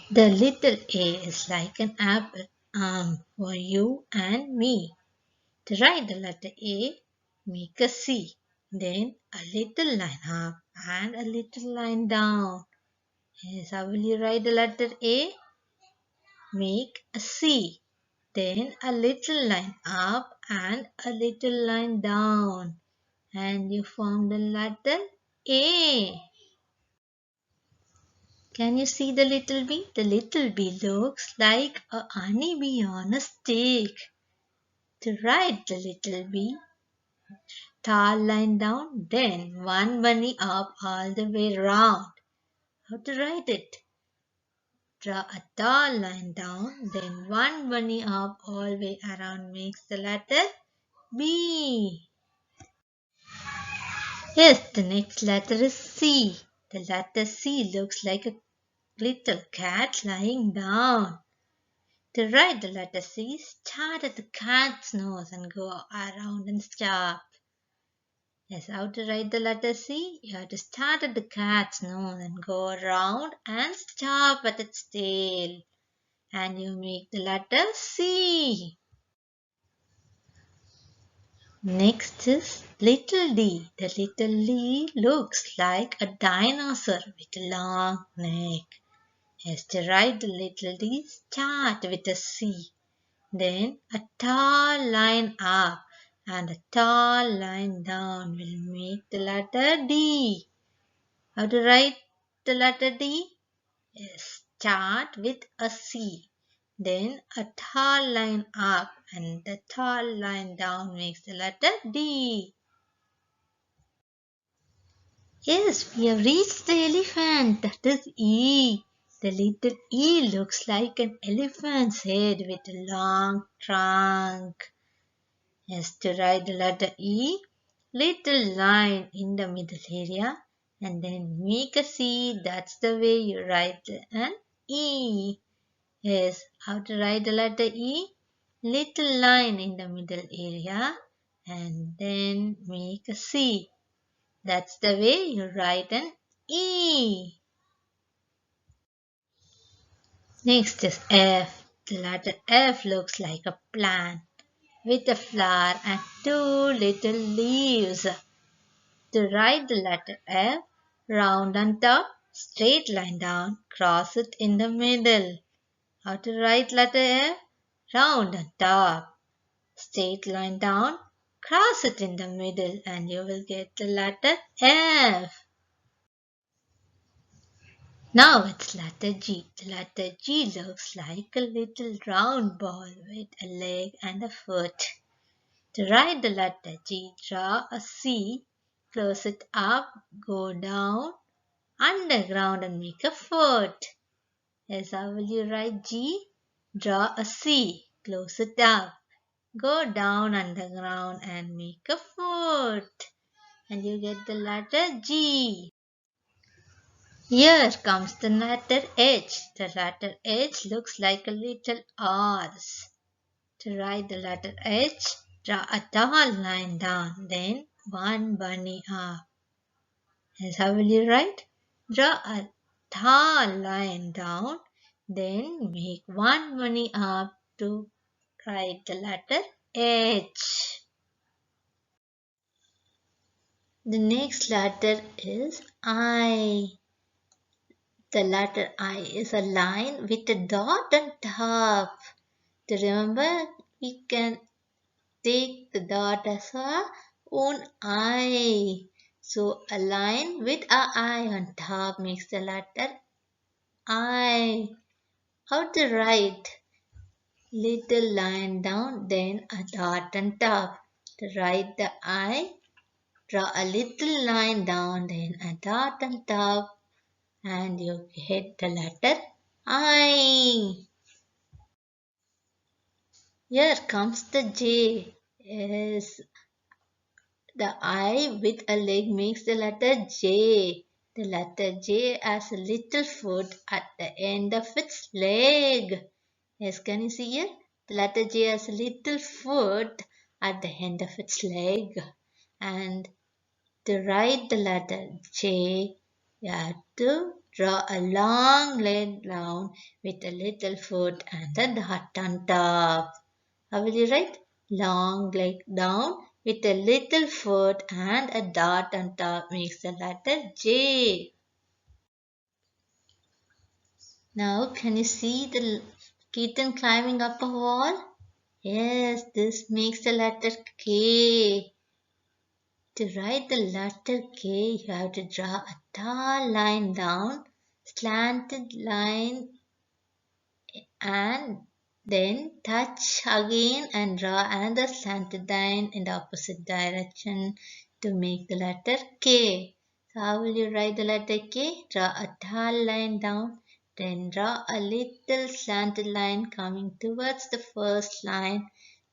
The little A is like an apple for you and me. To write the letter A, make a C, then a little line up and a little line down. Yes, how will you write the letter A? Make a C, then a little line up and a little line down, and you form the letter A. Can you see the little bee? The little bee looks like a honeybee on a stick. To write the little bee, tall line down, then one bunny up all the way round. How to write it? Draw a tall line down, then one bunny up all the way around makes the letter B. Yes, the next letter is C. The letter C looks like a little cat lying down. To write the letter C, start at the cat's nose and go around and stop. Yes, how to write the letter C? You have to start at the cat's nose and go around and stop at its tail. And you make the letter C. Next is little d. The little d looks like a dinosaur with a long neck. Yes, to write the little d, start with a C. Then a tall line up and a tall line down will make the letter D. How to write the letter D? Yes, start with a C. Then a tall line up and the tall line down makes the letter D. Yes, we have reached the elephant. That is E. The little E looks like an elephant's head with a long trunk. Yes, to write the letter E, little line in the middle area and then make a C. That's the way you write an E. Yes, how to write the letter E? Little line in the middle area and then make a C. That's the way you write an E. Next is F. The letter F looks like a plant with a flower and two little leaves. To write the letter F, round on top, straight line down, cross it in the middle. How to write letter F? Round on top, straight line down, cross it in the middle and you will get the letter F. Now it's letter G. The letter G looks like a little round ball with a leg and a foot. To write the letter G, draw a C, close it up, go down, underground and make a foot. Yes, how will you write G? Draw a C, close it up, go down underground and make a foot. And you get the letter G. Here comes the letter H. The letter H looks like a little horse. To write the letter H, draw a tall line down, then one bunny up. Yes, how will you write? Draw a tall line down, then make one bunny up to write the letter H. The next letter is I. The letter I is a line with a dot on top. To remember, we can take the dot as our own eye. So a line with a I on top makes the letter I. How to write? Little line down, then a dot on top. To write the I, draw a little line down, then a dot on top, and you get the letter I. Here comes the J. Yes, the I with a leg makes the letter J. The letter J has a little foot at the end of its leg. Yes, can you see here? The letter J has a little foot at the end of its leg. And to write the letter J, you have to draw a long leg down with a little foot and a dot on top. How will you write? Long leg down with a little foot and a dot on top makes the letter J. Now can you see the kitten climbing up a wall? Yes, this makes the letter K. To write the letter K, you have to draw a tall line down, slanted line, and then touch again and draw another slanted line in the opposite direction to make the letter K. So how will you write the letter K? Draw a tall line down, then draw a little slanted line coming towards the first line.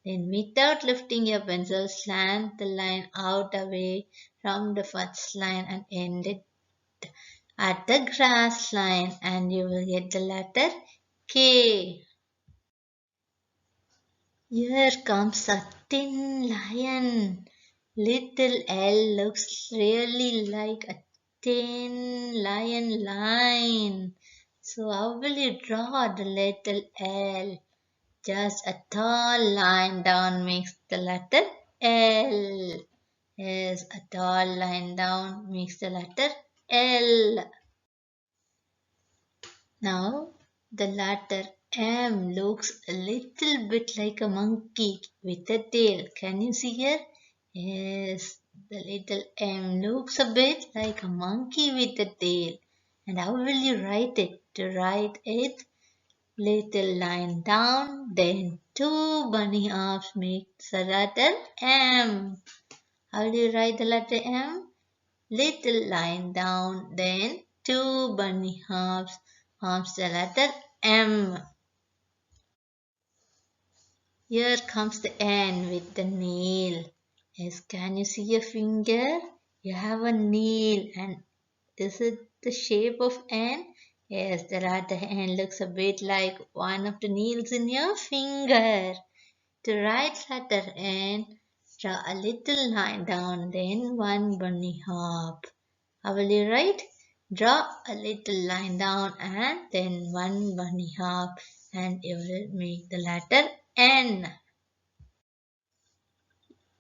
Then without lifting your pencil, slant the line out away from the first line and end it at the grass line and you will get the letter K. Here comes a thin lion. Little L looks really like a thin lion line. So how will you draw the little L? Just a tall line down makes the letter L. Yes, a tall line down makes the letter L. Now the letter M looks a little bit like a monkey with a tail. Can you see here? Yes, the little M looks a bit like a monkey with a tail. And how will you write it? To write it, little line down, then two bunny hops makes the letter M. How do you write the letter M? Little line down, then two bunny hops forms the letter M. Here comes the N with the nail. Yes, can you see a finger? You have a nail, and is it the shape of N? Yes, the letter N looks a bit like one of the nails in your finger. To write letter N, draw a little line down, then one bunny hop. How will you write? Draw a little line down and then one bunny hop and you will make the letter N.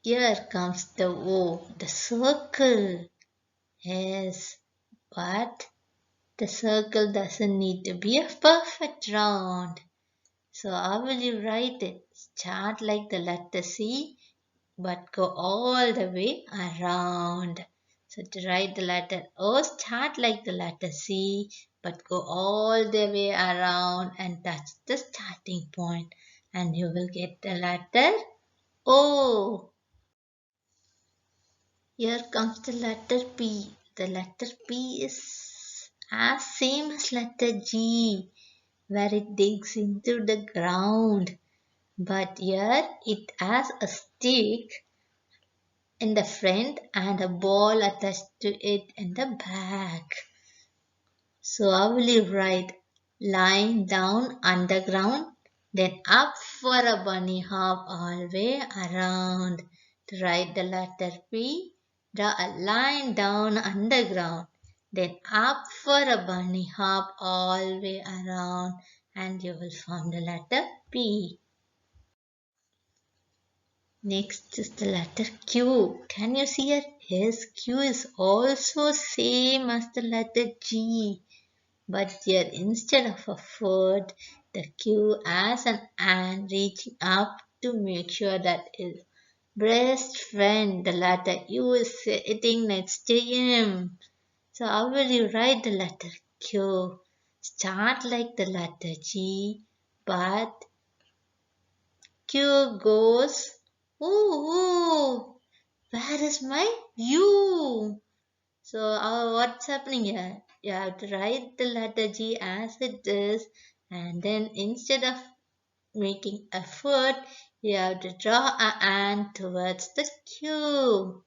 Here comes the O, the circle. Yes, but the circle doesn't need to be a perfect round. So how will you write it? Start like the letter C but go all the way around. So to write the letter O, start like the letter C, but go all the way around and touch the starting point, and you will get the letter O. Here comes the letter P. The letter P is as same as letter G, where it digs into the ground. But here it has a stick in the front and a ball attached to it in the back. So how will you write? Lying down underground, then up for a bunny hop all the way around. To write the letter P, draw a line down underground, then up for a bunny hop all the way around and you will form the letter P. Next is the letter Q. Can you see it? Yes, Q is also same as the letter G. But here instead of a foot, the Q has an hand reaching up to make sure that his best friend, the letter U, is sitting next to him. So how will you write the letter Q? Start like the letter G, but Q goes, ooh, where is my U? So what's happening here? You have to write the letter G as it is, and then instead of making a foot, you have to draw a hand towards the Q.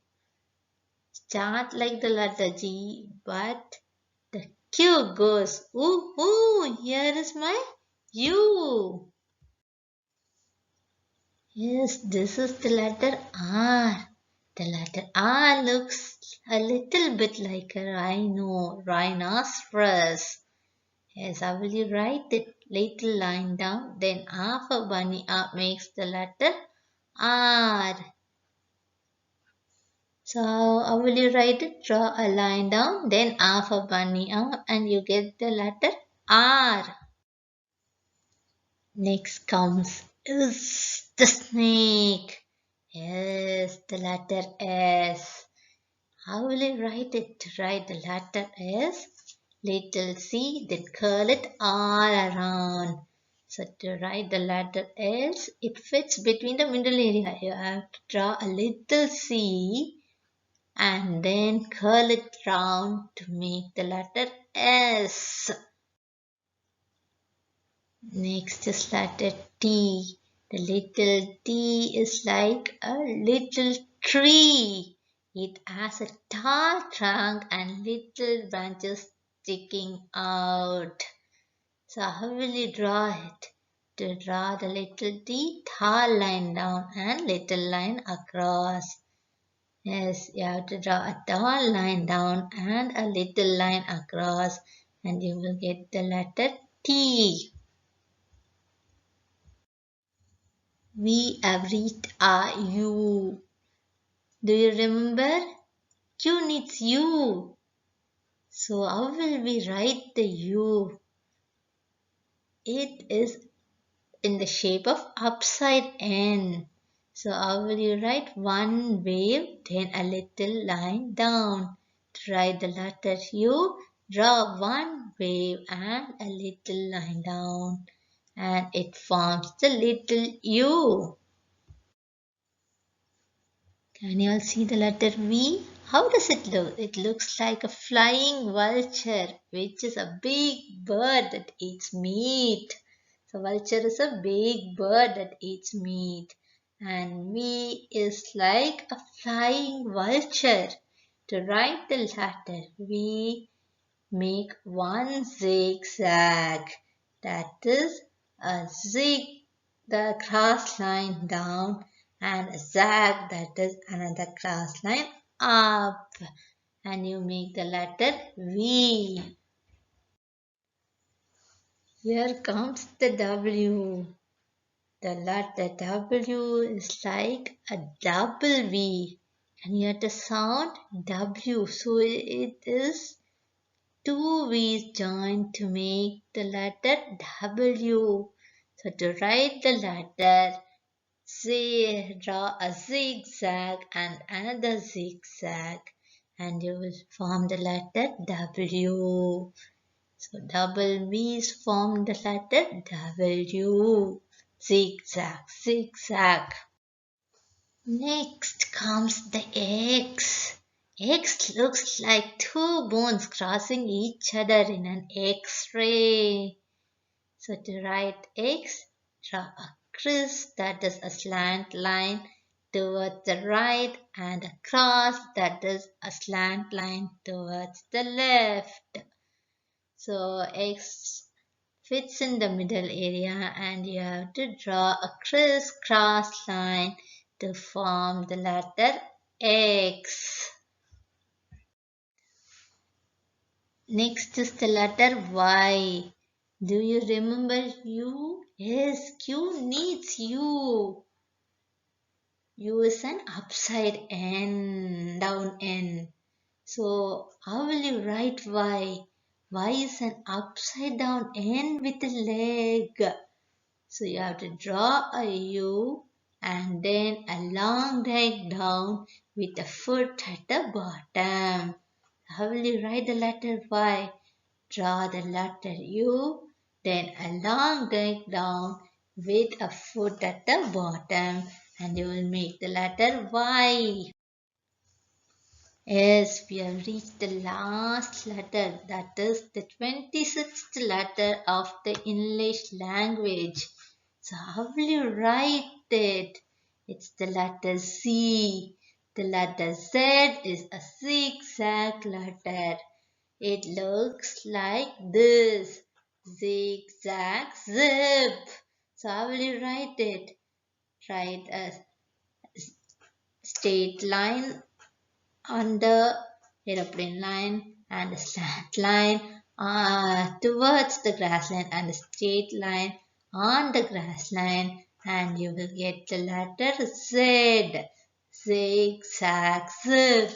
Start like the letter G, but the Q goes, ooh, here is my U. Yes, this is the letter R. The letter R looks A little bit like a rhinoceros. Yes, how will you write it? Little line down, then half a bunny up makes the letter R. So how will you write it? Draw a line down, then half a bunny up, and you get the letter R. Next comes is the snake. Yes, the letter S. How will you write it? To write the letter S, little c, then curl it all around. So to write the letter S, it fits between the middle area. You have to draw a little c and then curl it round to make the letter S. Next is letter T. The little T is like a little tree. It has a tall trunk and little branches sticking out. So how will you draw it? To draw the little T, tall line down and little line across. Yes, you have to draw a tall line down and a little line across, and you will get the letter T. We have reached our U. Do you remember? Q needs U. So how will we write the U? It is in the shape of upside N. So how will you write? One wave, then a little line down. To write the letter U, draw one wave and a little line down. And it forms the little U. Can you all see the letter V? How does it look? It looks like a flying vulture, which is a big bird that eats meat. So vulture is a big bird that eats meat. And V is like a flying vulture. To write the letter V, make one zigzag. That is a zig, the cross line down, and a zag, that is another cross line up, and you make the letter V. Here comes the W. The letter W is like a double V, and you have the sound W, so it is two V's joined to make the letter W. So to write the letter, say draw a zigzag and another zigzag, and you will form the letter W. So double V's form the letter W. Zigzag, zigzag. Next comes the X. X looks like two bones crossing each other in an X-ray. So to write X, draw a crease, that is a slant line towards the right, and a cross, that is a slant line towards the left. So X fits in the middle area, and you have to draw a crisscross line to form the letter X. Next is the letter Y. Do you remember U? Yes, Q needs U. U is an upside N, down N. So how will you write Y? Y is an upside down N with a leg. So you have to draw a U and then a long leg down with a foot at the bottom. How will you write the letter Y? Draw the letter U, then a long leg down with a foot at the bottom, and you will make the letter Y. Yes, we have reached the last letter, that is the 26th letter of the English language. So how will you write it? It's the letter Z. The letter Z is a zigzag letter. It looks like this. Zigzag zip. So how will you write it? Write a straight line on the aeroplane line and a slant line towards the grass line and a straight line on the grass line, and you will get the letter Z. Zigzag Z.